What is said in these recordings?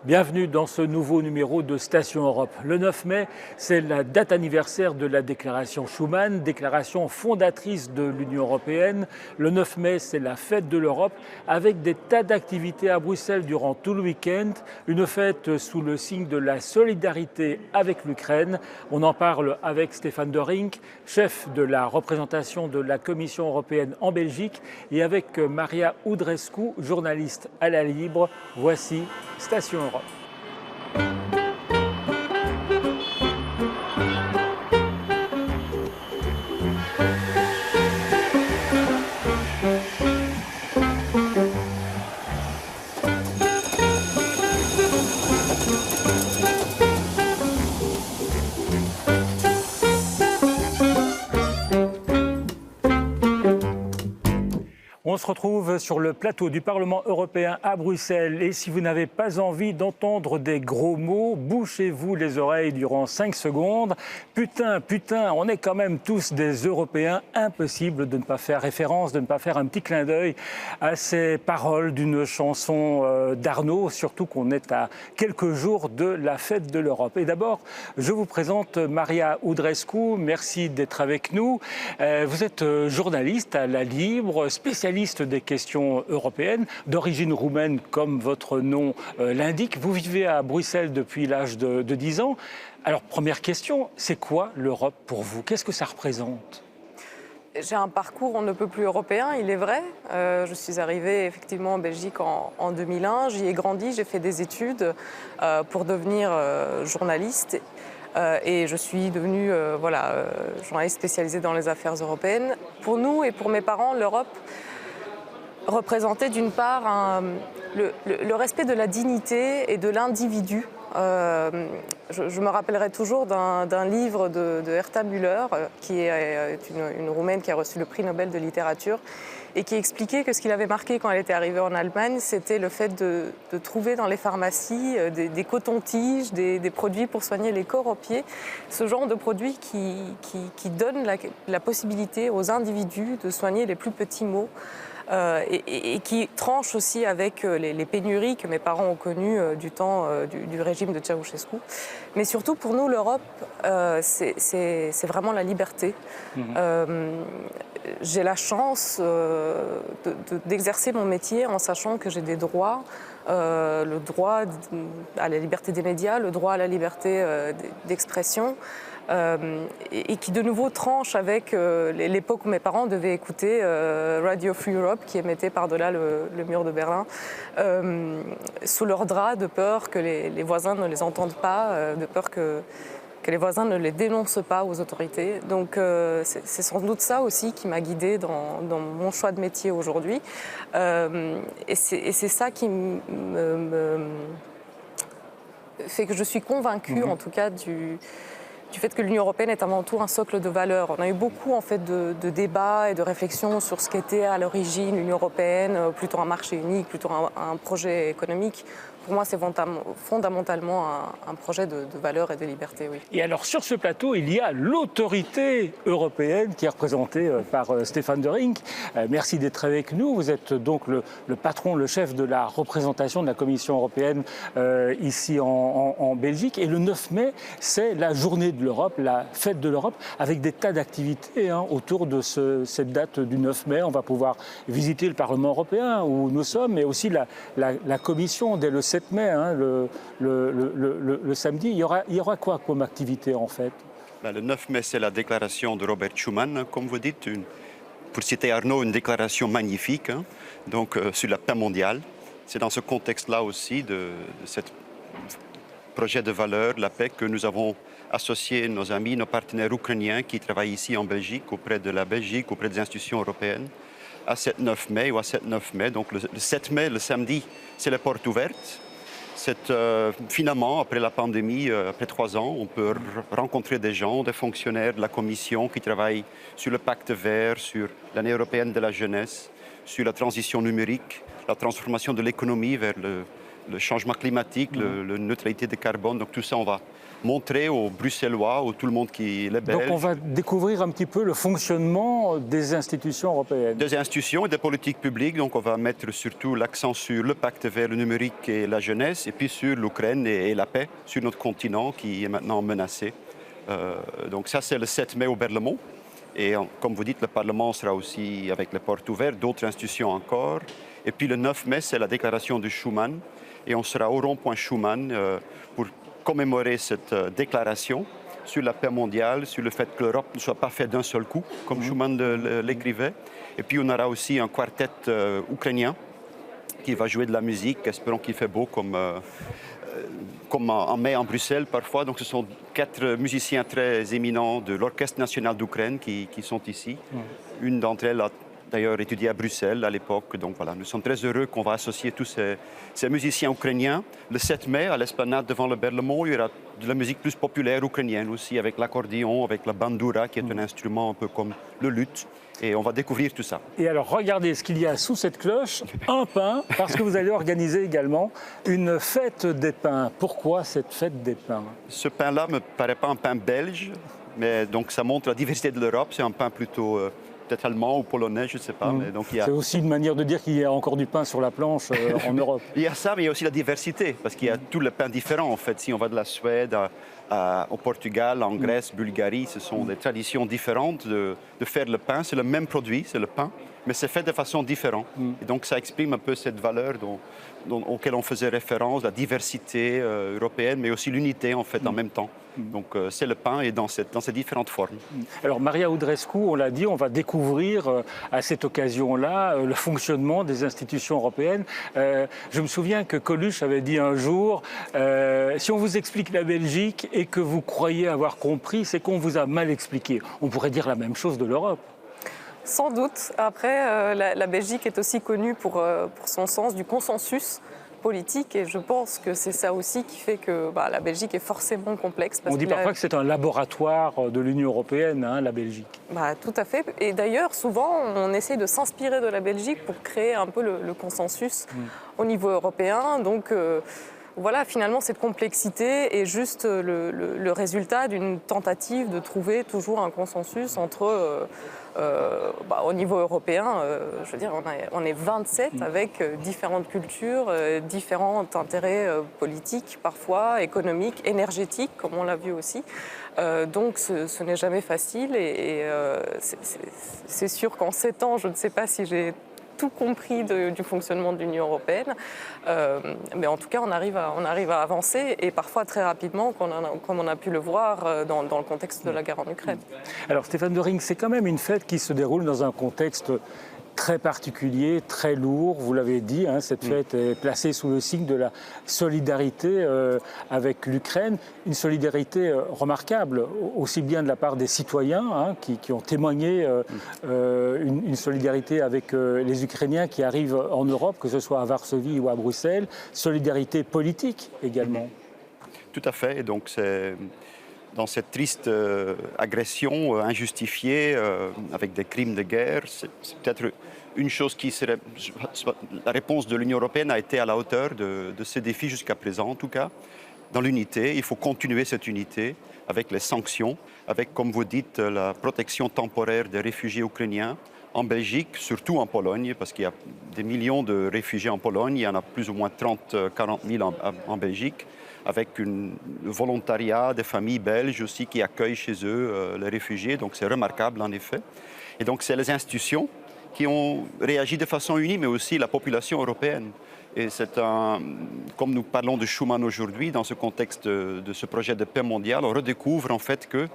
Bienvenue dans ce nouveau numéro de Station Europe. Le 9 mai, c'est la date anniversaire de la déclaration Schuman, déclaration fondatrice de l'Union européenne. Le 9 mai, c'est la fête de l'Europe avec des tas d'activités à Bruxelles durant tout le week-end. Une fête sous le signe de la solidarité avec l'Ukraine. On en parle avec Stefan de Rink, chef de la représentation de la Commission européenne en Belgique, et avec Maria Udrescu, journaliste à la Libre. Voici Station Europe. On se retrouve sur le plateau du Parlement européen à Bruxelles et si vous n'avez pas envie d'entendre des gros mots, bouchez-vous les oreilles durant 5 secondes. Putain, on est quand même tous des Européens. Impossible de ne pas faire référence, de ne pas faire un petit clin d'œil à ces paroles d'une chanson d'Arnaud, surtout qu'on est à quelques jours de la fête de l'Europe. Et d'abord, je vous présente Maria Udrescu. Merci d'être avec nous. Vous êtes journaliste à la Libre, spécialiste des questions européennes, d'origine roumaine comme votre nom l'indique. Vous vivez à Bruxelles depuis l'âge de 10 ans. Alors, première question, c'est quoi l'Europe pour vous? Qu'est-ce que ça représente? J'ai un parcours on ne peut plus européen, il est vrai. Je suis arrivée effectivement en Belgique en 2001. J'y ai grandi, j'ai fait des études pour devenir journaliste. Et je suis devenue journaliste spécialisée dans les affaires européennes. Pour nous et pour mes parents, l'Europe représentait d'une part le respect de la dignité et de l'individu. Je me rappellerai toujours d'un livre de Herta Müller, qui est une Roumaine qui a reçu le prix Nobel de littérature, et qui expliquait que ce qui l'avait marqué quand elle était arrivée en Allemagne, c'était le fait de trouver dans les pharmacies des cotons-tiges, des produits pour soigner les corps aux pieds, ce genre de produits qui donnent la possibilité aux individus de soigner les plus petits maux. Et qui tranche aussi avec les pénuries que mes parents ont connues du temps du régime de Ceausescu. Mais surtout pour nous, l'Europe, c'est vraiment la liberté. J'ai la chance d'exercer mon métier en sachant que j'ai des droits, le droit à la liberté des médias, le droit à la liberté d'expression, et qui de nouveau tranche avec l'époque où mes parents devaient écouter Radio Free Europe, qui émettait par-delà le mur de Berlin, sous leur drap, de peur que les voisins ne les entendent pas, de peur que les voisins ne les dénoncent pas aux autorités. Donc c'est sans doute ça aussi qui m'a guidée dans mon choix de métier aujourd'hui. Et c'est ça qui me fait que je suis convaincue, en tout cas, du fait que l'Union européenne est avant tout un socle de valeurs. On a eu beaucoup en fait, de débats et de réflexions sur ce qu'était à l'origine l'Union européenne, plutôt un marché unique, plutôt un projet économique. Pour moi, c'est fondamentalement un projet de valeurs et de liberté, oui. Et alors, sur ce plateau, il y a l'autorité européenne qui est représentée par Stefan de Rink. Merci d'être avec nous. Vous êtes donc le patron, le chef de la représentation de la Commission européenne ici en Belgique. Et le 9 mai, c'est la journée de l'Europe, la fête de l'Europe, avec des tas d'activités autour de cette date du 9 mai. On va pouvoir visiter le Parlement européen où nous sommes, mais aussi la Commission dès le 7 mai, le samedi. Il y aura quoi comme activité en fait? Le 9 mai, c'est la déclaration de Robert Schuman, comme vous dites. Pour citer Arnaud, une déclaration magnifique sur la paix mondiale. C'est dans ce contexte-là aussi de ce projet de valeur, la paix, que nous avons associé nos amis, nos partenaires ukrainiens qui travaillent ici en Belgique, auprès de la Belgique, auprès des institutions européennes, à cette 9 mai ou à cette 9 mai. Donc le 7 mai, le samedi, c'est les portes ouvertes. Finalement, après la pandémie, après 3 ans, on peut rencontrer des gens, des fonctionnaires de la Commission qui travaillent sur le pacte vert, sur l'année européenne de la jeunesse, sur la transition numérique, la transformation de l'économie vers le changement climatique, la neutralité de carbone. Donc tout ça, on va montrer aux Bruxellois, à tout le monde qui est belge. Donc on va découvrir un petit peu le fonctionnement des institutions européennes. Des institutions et des politiques publiques. Donc on va mettre surtout l'accent sur le pacte vert, le numérique et la jeunesse, et puis sur l'Ukraine et la paix sur notre continent qui est maintenant menacé. Donc ça, c'est le 7 mai au Berlaymont. Et comme vous dites, le Parlement sera aussi avec les portes ouvertes, d'autres institutions encore. Et puis le 9 mai, c'est la déclaration de Schuman. Et on sera au rond-point Schuman pour commémorer cette déclaration sur la paix mondiale, sur le fait que l'Europe ne soit pas faite d'un seul coup, comme Schuman l'écrivait. Et puis on aura aussi un quartet ukrainien qui va jouer de la musique. Espérons qu'il fait beau comme en mai à Bruxelles parfois. Donc ce sont 4 musiciens très éminents de l'Orchestre national d'Ukraine qui sont ici. Une d'entre elles a d'ailleurs étudié à Bruxelles à l'époque. Donc voilà, nous sommes très heureux qu'on va associer tous ces musiciens ukrainiens. Le 7 mai, à l'esplanade devant le Berlaymont, il y aura de la musique plus populaire ukrainienne aussi, avec l'accordéon, avec la bandura, qui est un instrument un peu comme le luth. Et on va découvrir tout ça. Et alors, regardez ce qu'il y a sous cette cloche, un pain, parce que vous allez organiser également une fête des pains. Pourquoi cette fête des pains? Ce pain-là ne me paraît pas un pain belge, mais donc ça montre la diversité de l'Europe. C'est un pain plutôt peut-être allemand ou polonais, je ne sais pas. Mais donc C'est aussi une manière de dire qu'il y a encore du pain sur la planche en Europe. Il y a ça, mais il y a aussi la diversité, parce qu'il y a tous les pains différents, en fait. Si on va de la Suède au Portugal, en Grèce, Bulgarie, ce sont des traditions différentes de faire le pain. C'est le même produit, c'est le pain, mais c'est fait de façon différente. Et donc ça exprime un peu cette valeur auquel on faisait référence, la diversité européenne, mais aussi l'unité, en fait, en même temps. Donc c'est le pain et dans ces différentes formes. Alors Maria Udrescu, on l'a dit, on va découvrir à cette occasion-là le fonctionnement des institutions européennes. Je me souviens que Coluche avait dit un jour, si on vous explique la Belgique et que vous croyez avoir compris, c'est qu'on vous a mal expliqué. On pourrait dire la même chose de l'Europe. Sans doute. Après, la Belgique est aussi connue pour son sens du consensus politique et je pense que c'est ça aussi qui fait que la Belgique est forcément complexe. On dit parfois que c'est un laboratoire de l'Union européenne, hein, la Belgique. Tout à fait. Et d'ailleurs, souvent, on essaie de s'inspirer de la Belgique pour créer un peu le consensus au niveau européen. Donc, voilà, finalement, cette complexité est juste le résultat d'une tentative de trouver toujours un consensus entre, au niveau européen, je veux dire, on est 27 avec différentes cultures, différents intérêts politiques parfois, économiques, énergétiques, comme on l'a vu aussi. Donc ce n'est jamais facile et c'est sûr qu'en 7 ans, je ne sais pas si j'ai tout compris du fonctionnement de l'Union européenne. Mais en tout cas, on arrive à avancer et parfois très rapidement, comme on a pu le voir dans le contexte de la guerre en Ukraine. Alors Stéphane de Ring, c'est quand même une fête qui se déroule dans un contexte très particulier, très lourd, vous l'avez dit, hein, cette fête est placée sous le signe de la solidarité avec l'Ukraine, une solidarité remarquable, aussi bien de la part des citoyens hein, qui ont témoigné une solidarité avec les Ukrainiens qui arrivent en Europe, que ce soit à Varsovie ou à Bruxelles, solidarité politique également. Tout à fait, et donc c'est dans cette triste agression injustifiée avec des crimes de guerre, c'est peut-être une chose qui serait... La réponse de l'Union européenne a été à la hauteur de ces défis jusqu'à présent, en tout cas. Dans l'unité, il faut continuer cette unité avec les sanctions, avec, comme vous dites, la protection temporaire des réfugiés ukrainiens en Belgique, surtout en Pologne, parce qu'il y a des millions de réfugiés en Pologne, il y en a plus ou moins 30-40 000 en Belgique, avec un volontariat des familles belges aussi qui accueillent chez eux les réfugiés. Donc c'est remarquable en effet. Et donc c'est les institutions qui ont réagi de façon unie, mais aussi la population européenne. Et c'est comme nous parlons de Schuman aujourd'hui, dans ce contexte de ce projet de paix mondiale, on redécouvre en fait que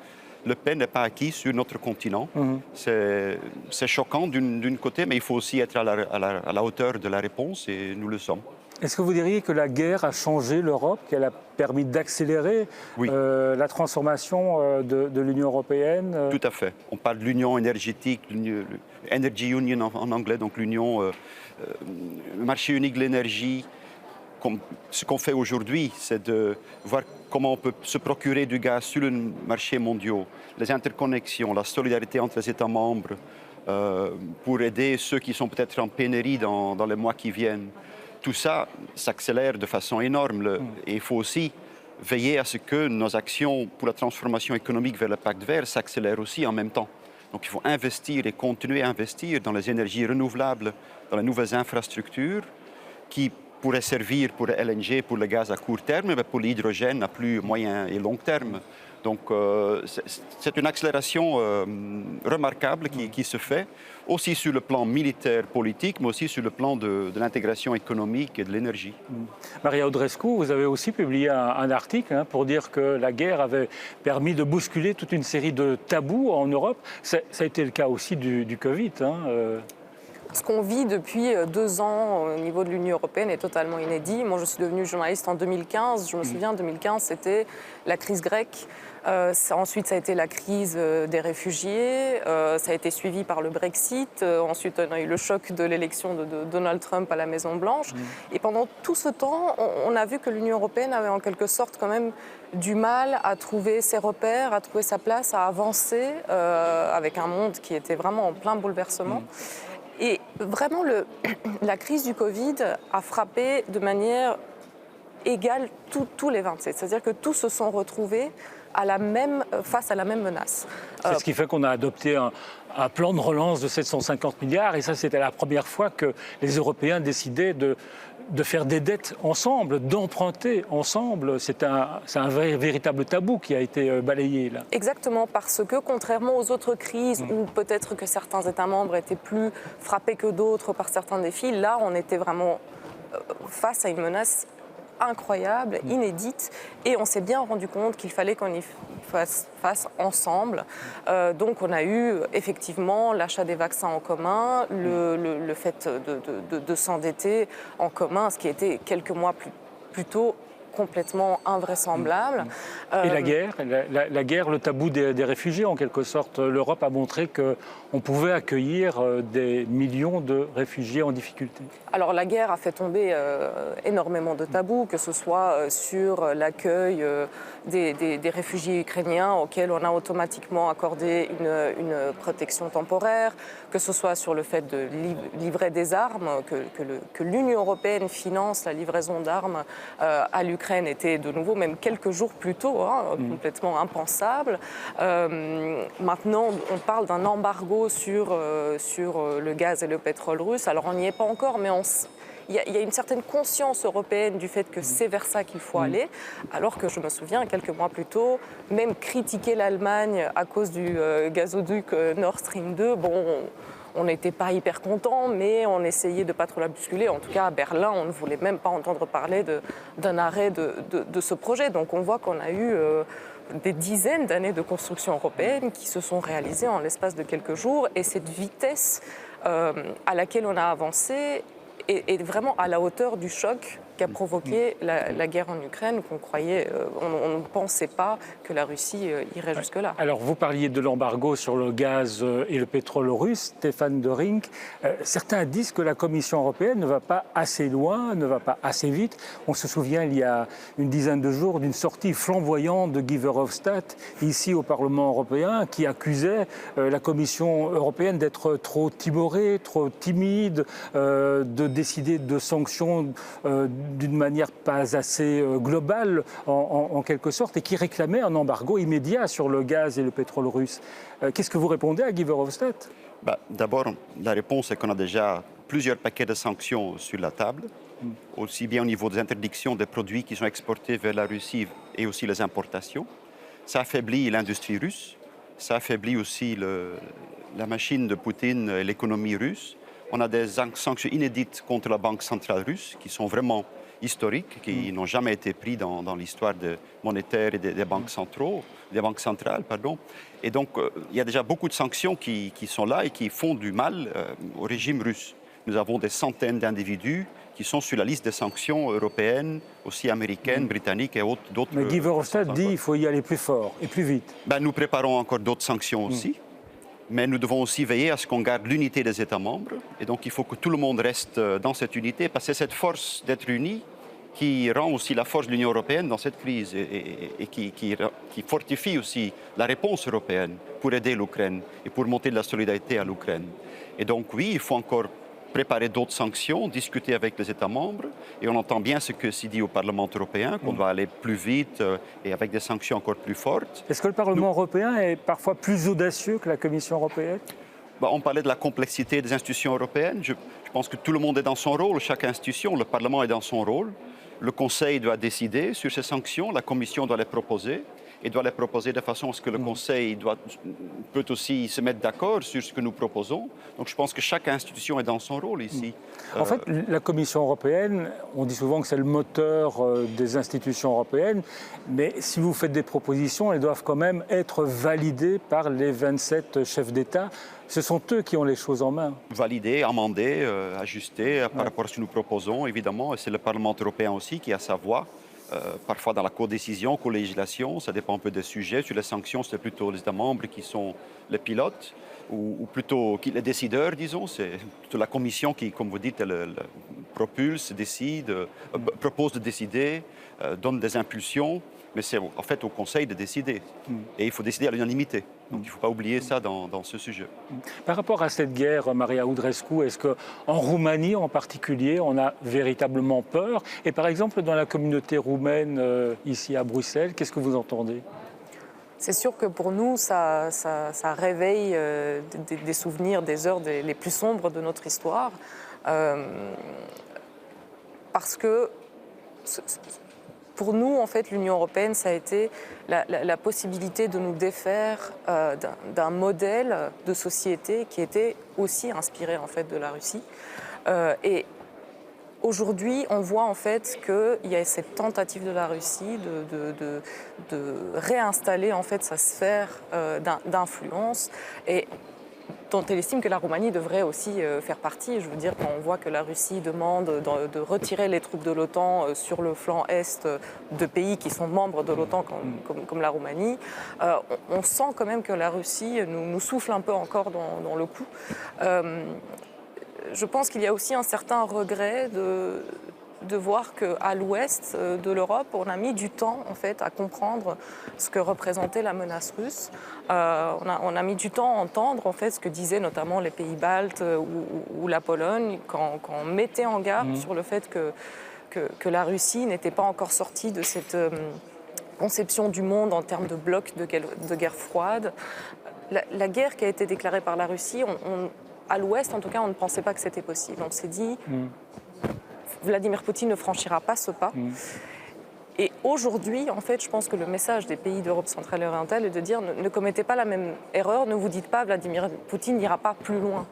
le paix n'est pas acquis sur notre continent. C'est choquant d'un côté, mais il faut aussi être à la hauteur de la réponse et nous le sommes. Est-ce que vous diriez que la guerre a changé l'Europe, qu'elle a permis d'accélérer la transformation de l'Union européenne? Tout à fait. On parle de l'union énergétique, Energy Union en anglais, donc l'union, le marché unique de l'énergie. Ce qu'on fait aujourd'hui, c'est de voir comment on peut se procurer du gaz sur le marché mondial, les interconnexions, la solidarité entre les États membres pour aider ceux qui sont peut-être en pénurie dans les mois qui viennent. tout ça s'accélère de façon énorme. Et il faut aussi veiller à ce que nos actions pour la transformation économique vers le pacte vert s'accélèrent aussi en même temps. Donc il faut investir et continuer à investir dans les énergies renouvelables, dans les nouvelles infrastructures qui pourraient servir pour le LNG, pour le gaz à court terme, mais pour l'hydrogène à plus moyen et long terme. Donc c'est une accélération remarquable qui se fait, aussi sur le plan militaire, politique, mais aussi sur le plan de l'intégration économique et de l'énergie. Maria Audrescu, vous avez aussi publié un article pour dire que la guerre avait permis de bousculer toute une série de tabous en Europe. Ça a été le cas aussi du Covid. Ce qu'on vit depuis 2 ans au niveau de l'Union européenne est totalement inédit. Moi, je suis devenue journaliste en 2015. Je me souviens, en 2015, c'était la crise grecque. Ensuite, ça a été la crise des réfugiés. Ça a été suivi par le Brexit. Ensuite, on a eu le choc de l'élection de Donald Trump à la Maison-Blanche. Et pendant tout ce temps, on a vu que l'Union européenne avait en quelque sorte quand même du mal à trouver ses repères, à trouver sa place, à avancer avec un monde qui était vraiment en plein bouleversement. Et vraiment, la crise du Covid a frappé de manière égale tous les 27. C'est-à-dire que tous se sont retrouvés face à la même menace. C'est ce qui fait qu'on a adopté un plan de relance de 750 milliards. Et ça, c'était la première fois que les Européens décidaient de faire des dettes ensemble, d'emprunter ensemble. C'est un véritable tabou qui a été balayé là. Exactement, parce que contrairement aux autres crises où peut-être que certains États membres étaient plus frappés que d'autres par certains défis, là on était vraiment face à une menace incroyable, inédite, et on s'est bien rendu compte qu'il fallait qu'on y fasse face ensemble. Donc on a eu effectivement l'achat des vaccins en commun, le fait de s'endetter en commun, ce qui était quelques mois plus tôt complètement invraisemblable. Et la guerre, le tabou des réfugiés, en quelque sorte. L'Europe a montré qu'on pouvait accueillir des millions de réfugiés en difficulté. Alors la guerre a fait tomber énormément de tabous, que ce soit sur l'accueil des réfugiés ukrainiens auxquels on a automatiquement accordé une protection temporaire, que ce soit sur le fait de livrer des armes, que l'Union européenne finance la livraison d'armes à l'Ukraine était de nouveau, même quelques jours plus tôt, complètement impensable. Maintenant, on parle d'un embargo sur le gaz et le pétrole russe. Alors on n'y est pas encore, mais il y a une certaine conscience européenne du fait que c'est vers ça qu'il faut aller, alors que je me souviens, quelques mois plus tôt, même critiquer l'Allemagne à cause du gazoduc Nord Stream 2, on n'était pas hyper contents, mais on essayait de ne pas trop la bousculer. En tout cas, à Berlin, on ne voulait même pas entendre parler d'un arrêt de ce projet. Donc on voit qu'on a eu des dizaines d'années de construction européenne qui se sont réalisées en l'espace de quelques jours. Et cette vitesse à laquelle on a avancé est vraiment à la hauteur du choc qu'a provoqué la guerre en Ukraine, qu'on croyait, on ne pensait pas que la Russie irait jusque-là. Alors, vous parliez de l'embargo sur le gaz et le pétrole russe, Stéphane de Rink. Certains disent que la Commission européenne ne va pas assez loin, ne va pas assez vite. On se souvient, il y a une dizaine de jours, d'une sortie flamboyante de Guy Verhofstadt, ici au Parlement européen, qui accusait la Commission européenne d'être trop timorée, trop timide, de décider de sanctions d'une manière pas assez globale, en quelque sorte, et qui réclamait un embargo immédiat sur le gaz et le pétrole russe. Qu'est-ce que vous répondez à Guy Verhofstadt ? D'abord, la réponse est qu'on a déjà plusieurs paquets de sanctions sur la table, aussi bien au niveau des interdictions des produits qui sont exportés vers la Russie et aussi les importations. Ça affaiblit l'industrie russe, ça affaiblit aussi la machine de Poutine et l'économie russe. On a des sanctions inédites contre la Banque centrale russe qui sont vraiment historiques, qui n'ont jamais été prises dans l'histoire monétaire et des banques centrales. Et donc, il y a déjà beaucoup de sanctions qui sont là et qui font du mal au régime russe. Nous avons des centaines d'individus qui sont sur la liste des sanctions européennes, aussi américaines, britanniques et d'autres. Mais Guy Verhofstadt dit qu'il faut y aller plus fort et plus vite. Nous préparons encore d'autres sanctions aussi. Mais nous devons aussi veiller à ce qu'on garde l'unité des États membres. Et donc, il faut que tout le monde reste dans cette unité, parce que c'est cette force d'être unis qui rend aussi la force de l'Union européenne dans cette crise et qui fortifie aussi la réponse européenne pour aider l'Ukraine et pour monter de la solidarité à l'Ukraine. Et donc, oui, il faut encore préparer d'autres sanctions, discuter avec les États membres. Et on entend bien ce que s'est dit au Parlement européen, qu'on doit aller plus vite et avec des sanctions encore plus fortes. Est-ce que le Parlement européen est parfois plus audacieux que la Commission européenne? On parlait de la complexité des institutions européennes. Je pense que tout le monde est dans son rôle, chaque institution, le Parlement est dans son rôle. Le Conseil doit décider sur ces sanctions, la Commission doit les proposer. Et doit les proposer de façon à ce que le Conseil peut aussi se mettre d'accord sur ce que nous proposons. Donc je pense que chaque institution est dans son rôle ici. En fait, la Commission européenne, on dit souvent que c'est le moteur des institutions européennes, mais si vous faites des propositions, elles doivent quand même être validées par les 27 chefs d'État. Ce sont eux qui ont les choses en main. Valider, amender, ajuster par rapport à ce que nous proposons, évidemment. Et c'est le Parlement européen aussi qui a sa voix. Parfois dans la codécision, co-législation, ça dépend un peu des sujets. Sur les sanctions, c'est plutôt les États membres qui sont les pilotes, ou plutôt les décideurs, disons. C'est plutôt la Commission qui, comme vous dites, elle propulse, décide, propose de décider, donne des impulsions. Mais c'est en fait au Conseil de décider. Et il faut décider à l'unanimité. Donc il ne faut pas oublier ça dans ce sujet. Par rapport à cette guerre, Maria Udrescu, est-ce qu'en Roumanie en particulier, on a véritablement peur? Et par exemple, dans la communauté roumaine, ici à Bruxelles, qu'est-ce que vous entendez? C'est sûr que pour nous, ça réveille des souvenirs, des heures les plus sombres de notre histoire. Parce que pour nous, en fait, l'Union européenne, ça a été la possibilité de nous défaire d'un modèle de société qui était aussi inspiré en fait de la Russie. Et aujourd'hui, on voit en fait qu'il y a cette tentative de la Russie de réinstaller en fait sa sphère d'influence et dont elle estime que la Roumanie devrait aussi faire partie. Je veux dire, quand on voit que la Russie demande de retirer les troupes de l'OTAN sur le flanc est de pays qui sont membres de l'OTAN comme la Roumanie, on sent quand même que la Russie nous souffle un peu encore dans le cou. Je pense qu'il y a aussi un certain regret de voir qu'à l'ouest de l'Europe, on a mis du temps en fait, à comprendre ce que représentait la menace russe. On a mis du temps à entendre en fait, ce que disaient notamment les pays baltes ou la Pologne quand on mettait en garde sur le fait que la Russie n'était pas encore sortie de cette conception du monde en termes de blocs de guerre froide. La guerre qui a été déclarée par la Russie, à l'ouest en tout cas, on ne pensait pas que c'était possible. On s'est dit... Vladimir Poutine ne franchira pas ce pas. Et aujourd'hui, en fait, je pense que le message des pays d'Europe centrale et orientale est de dire ne commettez pas la même erreur, ne vous dites pas Vladimir Poutine n'ira pas plus loin.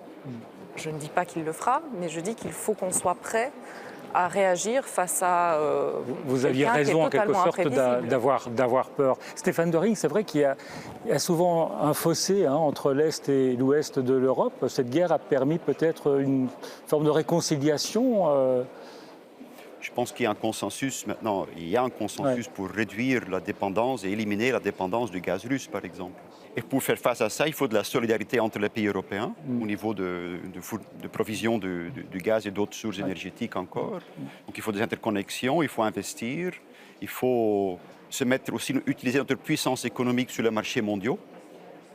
Je ne dis pas qu'il le fera, mais je dis qu'il faut qu'on soit prêt à réagir face à vous aviez raison en quelque sorte d'avoir peur. Stéphane de Ring, c'est vrai qu'il y a souvent un fossé entre l'Est et l'Ouest de l'Europe. Cette guerre a permis peut-être une forme de réconciliation Je pense qu'il y a un consensus maintenant. Il y a un consensus pour réduire la dépendance et éliminer la dépendance du gaz russe, par exemple. Et pour faire face à ça, il faut de la solidarité entre les pays européens au niveau de provision du gaz et d'autres sources énergétiques encore. Donc il faut des interconnexions, il faut investir, il faut se mettre aussi, utiliser notre puissance économique sur les marchés mondiaux,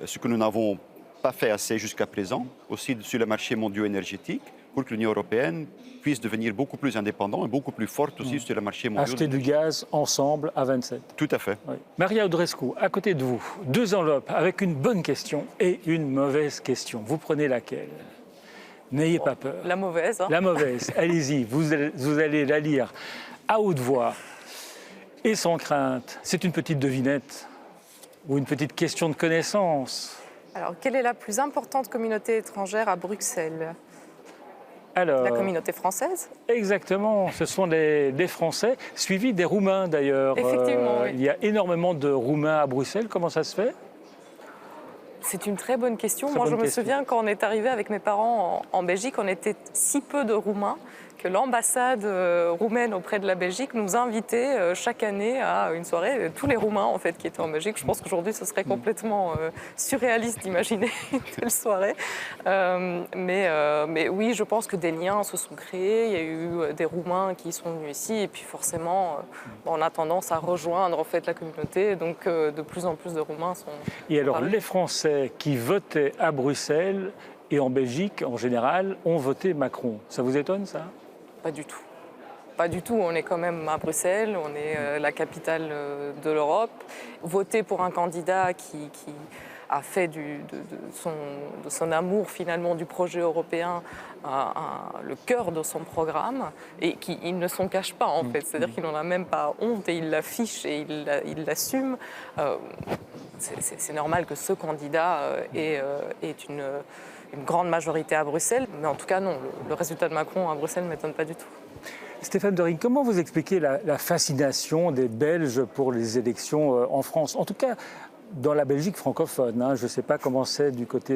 ce que nous n'avons pas fait assez jusqu'à présent, aussi sur les marchés mondiaux énergétiques, pour que l'Union européenne puisse devenir beaucoup plus indépendante et beaucoup plus forte aussi sur les marchés mondiaux. Acheter du gaz ensemble à 27. Tout à fait. Oui. Maria Udrescu, à côté de vous, deux enveloppes avec une bonne question et une mauvaise question. Vous prenez laquelle? N'ayez pas peur. La mauvaise. La mauvaise. Allez-y, vous allez la lire à haute voix et sans crainte. C'est une petite devinette ou une petite question de connaissance. Alors, quelle est la plus importante communauté étrangère à Bruxelles? Alors, la communauté française? Exactement, ce sont les Français, suivis des Roumains d'ailleurs. Effectivement, oui. Il y a énormément de Roumains à Bruxelles, comment ça se fait? C'est une très bonne question. Moi, je me souviens quand on est arrivé avec mes parents en Belgique, on était si peu de Roumains que l'ambassade roumaine auprès de la Belgique nous invitait chaque année à une soirée. Tous les Roumains en fait qui étaient en Belgique. Je pense qu'aujourd'hui, ce serait complètement surréaliste d'imaginer une telle soirée. Mais oui, je pense que des liens se sont créés. Il y a eu des Roumains qui sont venus ici et puis forcément, on a tendance à rejoindre en fait la communauté. Donc, de plus en plus de Roumains sont. Et alors, les Français qui votaient à Bruxelles et en Belgique, en général, ont voté Macron. Ça vous étonne, ça? Pas du tout. Pas du tout. On est quand même à Bruxelles, on est la capitale de l'Europe. Voter pour un candidat qui a fait de son amour finalement du projet européen le cœur de son programme et qu'il ne s'en cache pas en fait. C'est-à-dire qu'il n'en a même pas honte et il l'affiche et il l'assume. C'est normal que ce candidat ait une grande majorité à Bruxelles, mais en tout cas non, le résultat de Macron à Bruxelles ne m'étonne pas du tout. Stéphane De Rinck, comment vous expliquez la fascination des Belges pour les élections en France? En tout cas, dans la Belgique francophone, hein. Je ne sais pas comment c'est du côté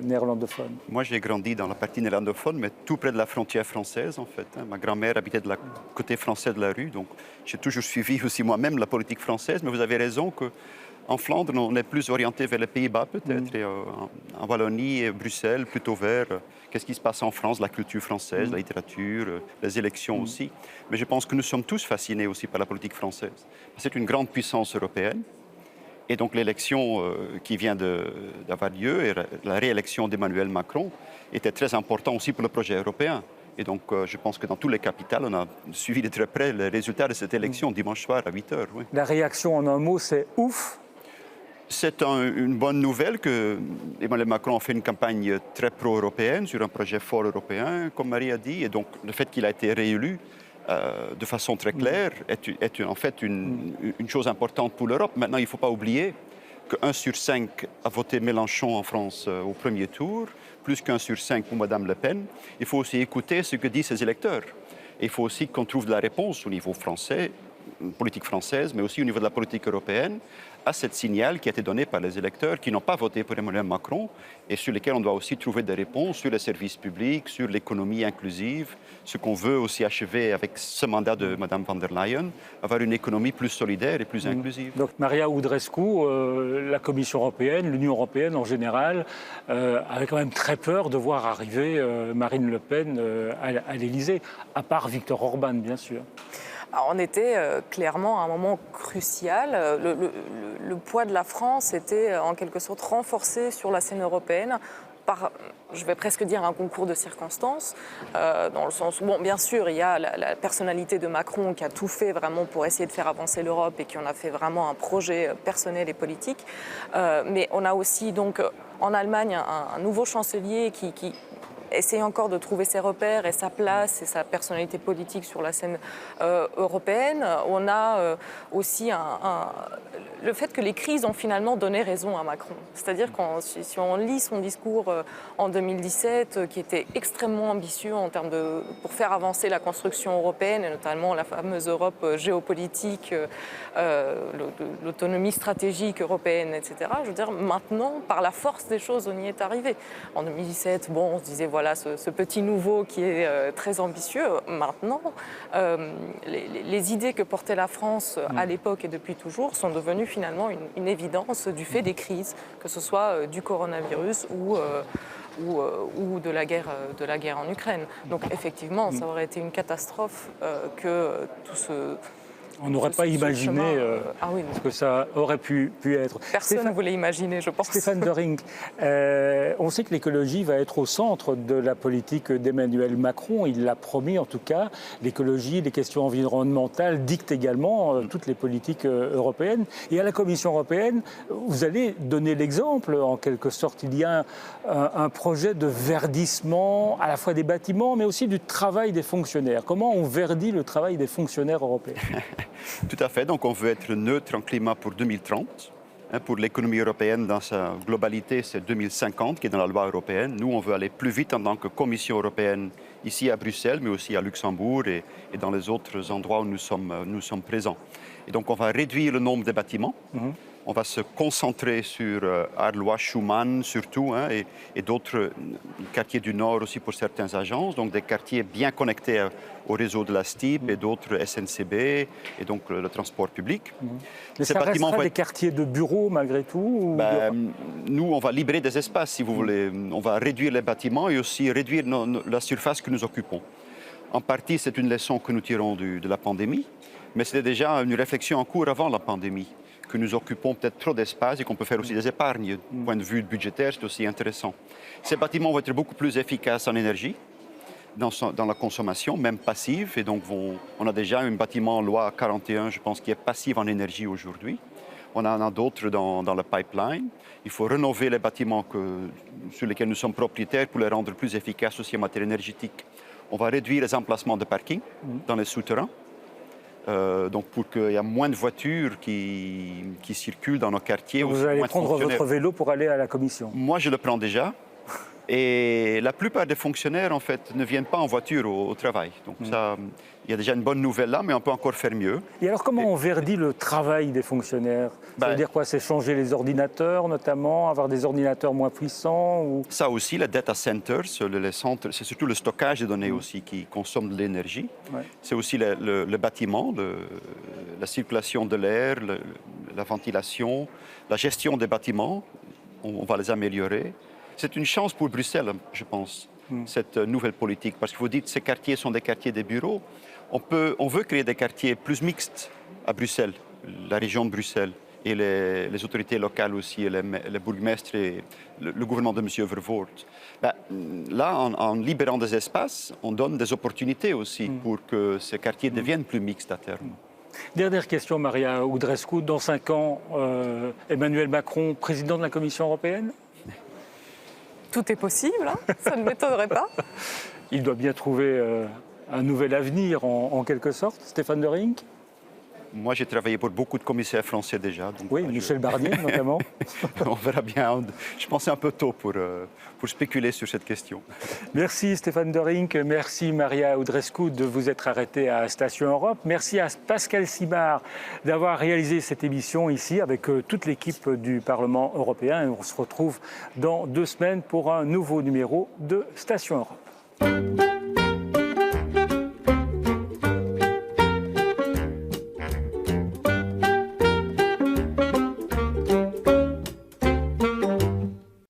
néerlandophone. Moi, j'ai grandi dans la partie néerlandophone, mais tout près de la frontière française, en fait. Ma grand-mère habitait de la côté français de la rue, donc j'ai toujours suivi aussi moi-même la politique française. Mais vous avez raison qu'en Flandre, on est plus orienté vers les Pays-Bas, peut-être, et en Wallonie et Bruxelles, plutôt vers qu'est-ce qui se passe en France, la culture française, la littérature, les élections aussi. Mais je pense que nous sommes tous fascinés aussi par la politique française. C'est une grande puissance européenne. Et donc l'élection qui vient d'avoir lieu, et la réélection d'Emmanuel Macron, était très importante aussi pour le projet européen. Et donc je pense que dans toutes les capitales, on a suivi de très près les résultats de cette élection dimanche soir à 8h. Oui. La réaction en un mot, c'est ouf. C'est une bonne nouvelle que Emmanuel Macron a fait une campagne très pro-européenne sur un projet fort européen, comme Marie a dit. Et donc le fait qu'il a été réélu de façon très claire est en fait une chose importante pour l'Europe. Maintenant, il ne faut pas oublier que 1 sur 5 a voté Mélenchon en France au premier tour, plus qu'1 sur 5 pour Mme Le Pen. Il faut aussi écouter ce que disent ses électeurs. Et il faut aussi qu'on trouve de la réponse au niveau français, politique française, mais aussi au niveau de la politique européenne, à cette signal qui a été donné par les électeurs qui n'ont pas voté pour Emmanuel Macron et sur lesquels on doit aussi trouver des réponses sur les services publics, sur l'économie inclusive, ce qu'on veut aussi achever avec ce mandat de Mme von der Leyen, avoir une économie plus solidaire et plus inclusive. Donc Maria Udrescu, la Commission européenne, l'Union européenne en général, avait quand même très peur de voir arriver Marine Le Pen à l'Élysée, à part Viktor Orban, bien sûr. On était clairement à un moment crucial. Le poids de la France était en quelque sorte renforcé sur la scène européenne par, je vais presque dire, un concours de circonstances, dans le sens où, bon, bien sûr, il y a la personnalité de Macron qui a tout fait vraiment pour essayer de faire avancer l'Europe et qui en a fait vraiment un projet personnel et politique. Mais on a aussi donc en Allemagne un nouveau chancelier qui essaye encore de trouver ses repères et sa place et sa personnalité politique sur la scène européenne. On a aussi le fait que les crises ont finalement donné raison à Macron. C'est-à-dire que si on lit son discours en 2017, qui était extrêmement ambitieux pour faire avancer la construction européenne, et notamment la fameuse Europe géopolitique, l'autonomie stratégique européenne, etc. Je veux dire, maintenant, par la force des choses, on y est arrivé. En 2017, bon, on se disait, voilà, ce petit nouveau qui est très ambitieux. Maintenant, les idées que portait la France à l'époque et depuis toujours sont devenues finalement une évidence du fait des crises, que ce soit du coronavirus ou de la guerre en Ukraine. Donc effectivement, ça aurait été une catastrophe que tout ce... On n'aurait pas imaginé ce que ça aurait pu être. Personne ne voulait imaginer, je pense. Stéphane De Rinck, on sait que l'écologie va être au centre de la politique d'Emmanuel Macron. Il l'a promis en tout cas. L'écologie, les questions environnementales dictent également toutes les politiques européennes. Et à la Commission européenne, vous allez donner l'exemple, en quelque sorte. Il y a un projet de verdissement à la fois des bâtiments, mais aussi du travail des fonctionnaires. Comment on verdit le travail des fonctionnaires européens? Tout à fait. Donc, on veut être neutre en climat pour 2030. Pour l'économie européenne, dans sa globalité, c'est 2050 qui est dans la loi européenne. Nous, on veut aller plus vite en tant que Commission européenne, ici à Bruxelles, mais aussi à Luxembourg et dans les autres endroits où nous sommes présents. Et donc, on va réduire le nombre de bâtiments. On va se concentrer sur Arlois, Schuman surtout, et d'autres quartiers du Nord aussi pour certaines agences, donc des quartiers bien connectés au réseau de la STIP et d'autres SNCB, et donc le transport public. Mais ça restera des quartiers de bureaux malgré tout Nous, on va libérer des espaces, si vous voulez. On va réduire les bâtiments et aussi réduire la surface que nous occupons. En partie, c'est une leçon que nous tirons de la pandémie, mais c'était déjà une réflexion en cours avant la pandémie, que nous occupons peut-être trop d'espace et qu'on peut faire aussi des épargnes. Du point de vue budgétaire, c'est aussi intéressant. Ces bâtiments vont être beaucoup plus efficaces en énergie, dans la consommation, même passive. Et donc, on a déjà un bâtiment loi 41, je pense, qui est passif en énergie aujourd'hui. On en a d'autres dans le pipeline. Il faut rénover les bâtiments sur lesquels nous sommes propriétaires pour les rendre plus efficaces aussi en matière énergétique. On va réduire les emplacements de parking dans les souterrains. Donc pour qu'il y ait moins de voitures qui circulent dans nos quartiers. Vous allez prendre votre vélo pour aller à la commission? Moi, je le prends déjà. Et la plupart des fonctionnaires, en fait, ne viennent pas en voiture au travail. Donc ça, il y a déjà une bonne nouvelle là, mais on peut encore faire mieux. Et alors, comment on verdit le travail des fonctionnaires? Ça veut dire quoi? C'est changer les ordinateurs, notamment, avoir des ordinateurs moins puissants ou... Ça aussi, les data centers, les centres, c'est surtout le stockage des données aussi qui consomme de l'énergie. Ouais. C'est aussi le bâtiment, la circulation de l'air, la ventilation, la gestion des bâtiments. On va les améliorer. C'est une chance pour Bruxelles, je pense, cette nouvelle politique. Parce que vous dites que ces quartiers sont des quartiers des bureaux. On veut créer des quartiers plus mixtes à Bruxelles, la région de Bruxelles, et les autorités locales aussi, les bourgmestres et le gouvernement de M. Vervoort. Là, en libérant des espaces, on donne des opportunités aussi pour que ces quartiers deviennent plus mixtes à terme. Dernière question, Maria Udrescu. Dans 5 ans, Emmanuel Macron, président de la Commission européenne? Tout est possible, hein, ça ne m'étonnerait pas. Il doit bien trouver un nouvel avenir, en quelque sorte, Stéphane de Rink? Moi, j'ai travaillé pour beaucoup de commissaires français déjà. Donc oui, Michel Barnier, notamment. On verra bien. Je pensais un peu tôt pour spéculer sur cette question. Merci Stéphane de Rink, merci Maria Udrescu de vous être arrêtée à Station Europe. Merci à Pascal Simard d'avoir réalisé cette émission ici avec toute l'équipe du Parlement européen. Et on se retrouve dans 2 semaines pour un nouveau numéro de Station Europe.